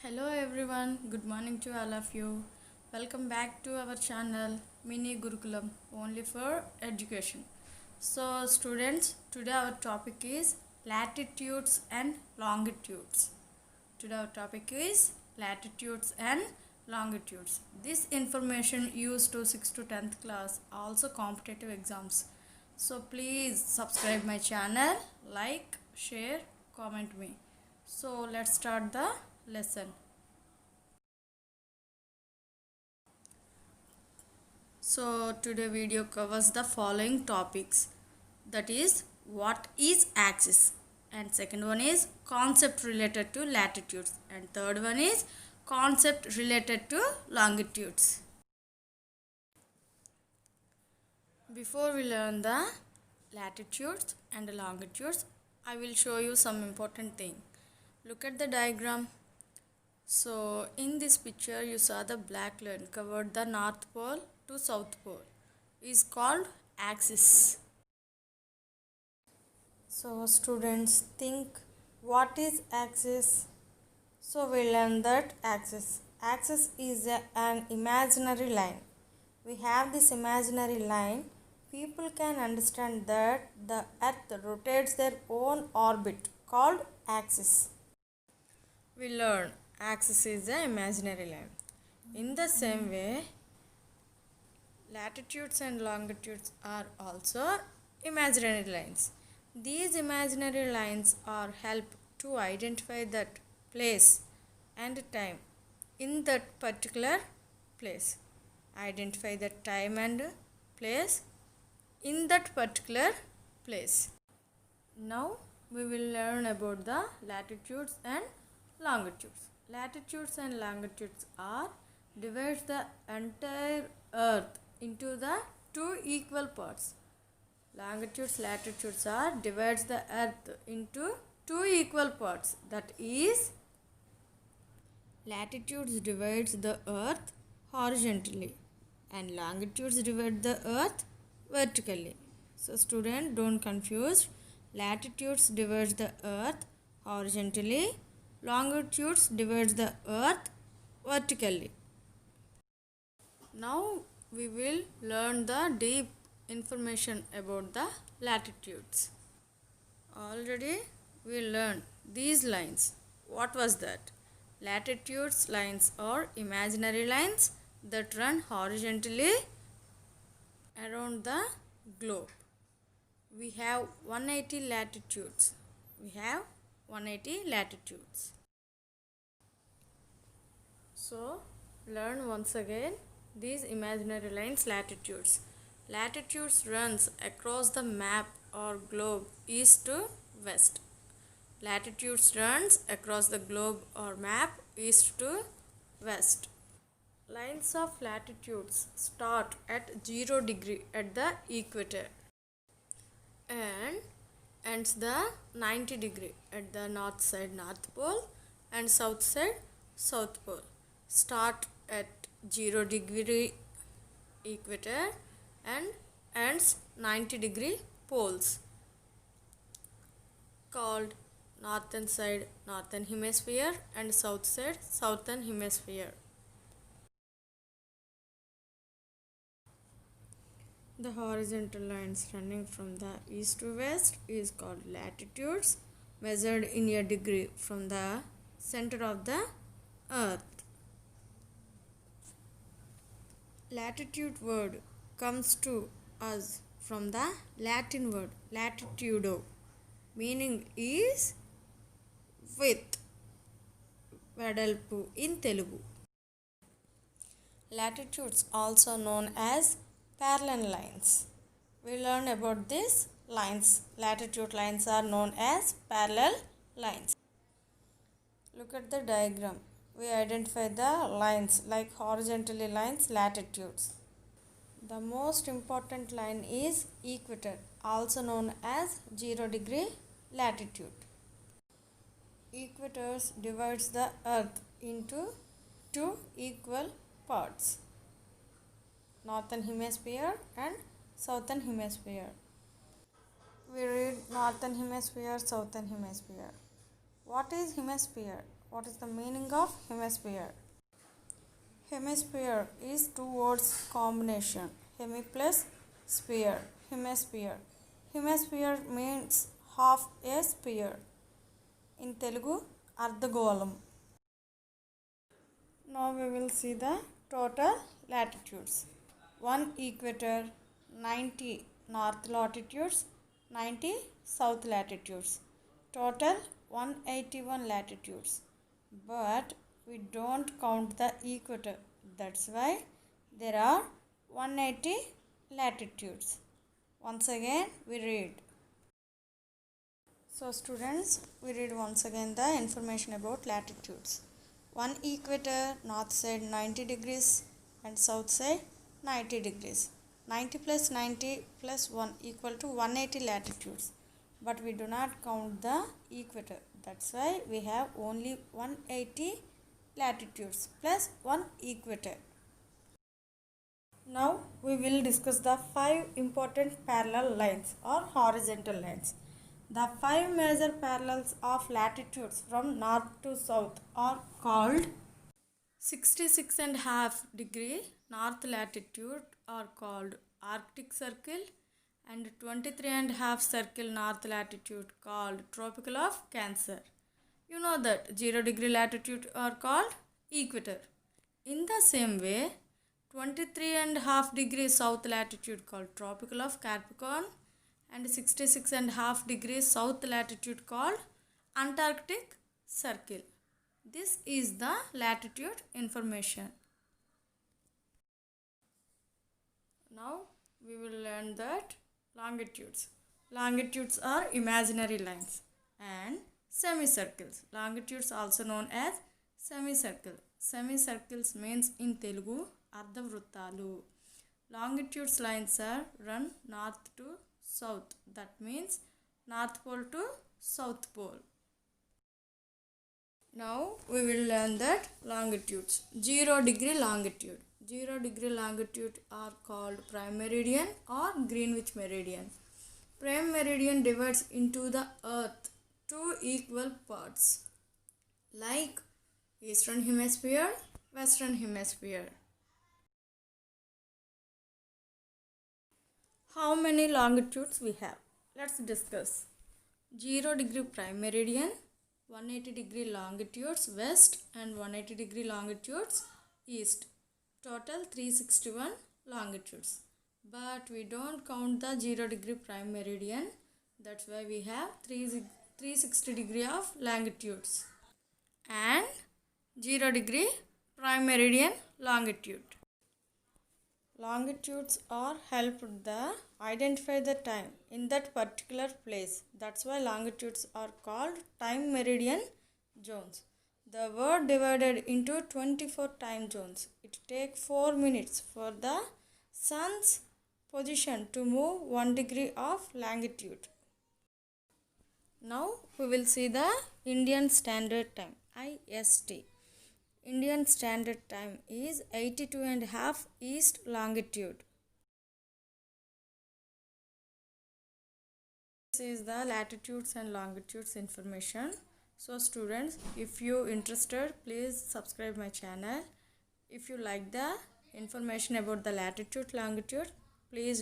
Hello everyone, good morning to all of you. Welcome back to our channel Mini Gurukulam only for education. So students, today our topic is latitudes and longitudes. Today our topic is latitudes and longitudes. This information used to 6th to 10th class, also competitive exams. So please subscribe my channel, like, share, comment me. So let's start the lesson. So today video covers the following topics, that is what is axis, and second one is concept related to latitudes, and third one is concept related to longitudes. Before we learn the latitudes and longitudes, I will show you some important thing. Look at the diagram. So in this picture you saw the black line covered the north pole to south pole is called axis. So students, think what is axis? So we learn that axis is an imaginary line. We have this imaginary line. People can understand that the earth rotates their own orbit called axis. We learn axis is an imaginary line. In the same way, latitudes and longitudes are also imaginary lines. These imaginary lines are help to identify that place and time in that particular place. Identify the time and place in that particular place. Now we will learn about the latitudes and longitudes. Latitudes and longitudes are divides the entire earth into the two equal parts. Latitudes are divides the earth into two equal parts. That is, latitudes divides the earth horizontally and longitudes divide the earth vertically. So student, don't confuse. Latitudes divides the earth horizontally, longitudes divides the earth vertically. Now we will learn the deep information about the latitudes. Already we learned these lines. What was that? Latitudes lines are imaginary lines that run horizontally around the globe. We have 180 latitudes. So learn once again these imaginary lines, latitudes. Latitudes runs across the map or globe east to west. Latitudes runs across the globe or map east to west. Lines of latitudes start at 0 degree at the equator and ends the 90 degree at the north side north pole and south side south pole. Start at 0 degree equator and ends 90 degree poles, called northern side northern hemisphere and south side southern hemisphere. The horizontal lines running from the east to west is called latitudes, measured in a degree from the center of the earth. Latitude word comes to us from the Latin word latitudo, meaning is with, వెడల్పు in Telugu. Latitudes also known as parallel lines. We learn about these lines. Latitude lines are known as parallel lines. Look at the diagram. We identify the lines like horizontally lines, latitudes. The most important line is equator, also known as 0 degree latitude. Equators divides the earth into two equal parts, northern hemisphere and southern hemisphere. We read northern hemisphere, southern hemisphere. What is hemisphere? What is the meaning of hemisphere? Hemisphere is two words combination. Hemi plus sphere. Hemisphere. Hemisphere means half a sphere. In Telugu, Ardhagolam. Now we will see the total latitudes. 1 equator, 90 north latitudes, 90 south latitudes. Total 181 latitudes. But we don't count the equator. That's why there are 180 latitudes. Once again we read. So students, we read once again the information about latitudes. 1 equator, north side 90 degrees and south side 90 degrees. 90 plus 90 plus 1 equal to 180 latitudes. But we do not count the equator. That's why we have only 180 latitudes plus 1 equator. Now we will discuss the 5 important parallel lines or horizontal lines. The 5 major parallels of latitudes from north to south are called 66.5 degree north latitude are called Arctic Circle and 23.5 circle north latitude called Tropical of Cancer. You know that 0 degree latitude are called equator. In the same way, 23.5 degrees south latitude called Tropical of Capricorn and 66.5 degrees south latitude called Antarctic Circle. This is the latitude information. Now we will learn that longitudes. Longitudes are imaginary lines and semicircles. Longitudes also known as semicircle. Semicircles means in Telugu ardhavruttalu. Longitudes lines are run north to south. That means north pole to south pole. Now we will learn that longitudes. 0 degree longitude. 0 degree longitude are called prime meridian or Greenwich meridian. Prime meridian divides into the earth two equal parts like eastern hemisphere, western hemisphere. How many longitudes we have? Let's discuss. 0 degree prime meridian, 180 degree longitudes west and 180 degree longitudes east. Total 361 longitudes. But we don't count the 0 degree prime meridian. That's why we have 360 degree of longitudes and 0 degree prime meridian longitude. Longitudes are helped the identify the time in that particular place. That's why longitudes are called time meridian zones. The world divided into 24 time zones. It takes 4 minutes for the sun's position to move 1 degree of longitude. Now we will see the Indian Standard Time, IST. Indian Standard Time is 82.5 east longitude. This is the latitudes and longitudes information. So students, if you interested, please subscribe my channel. If you like the information about the latitude, longitude, please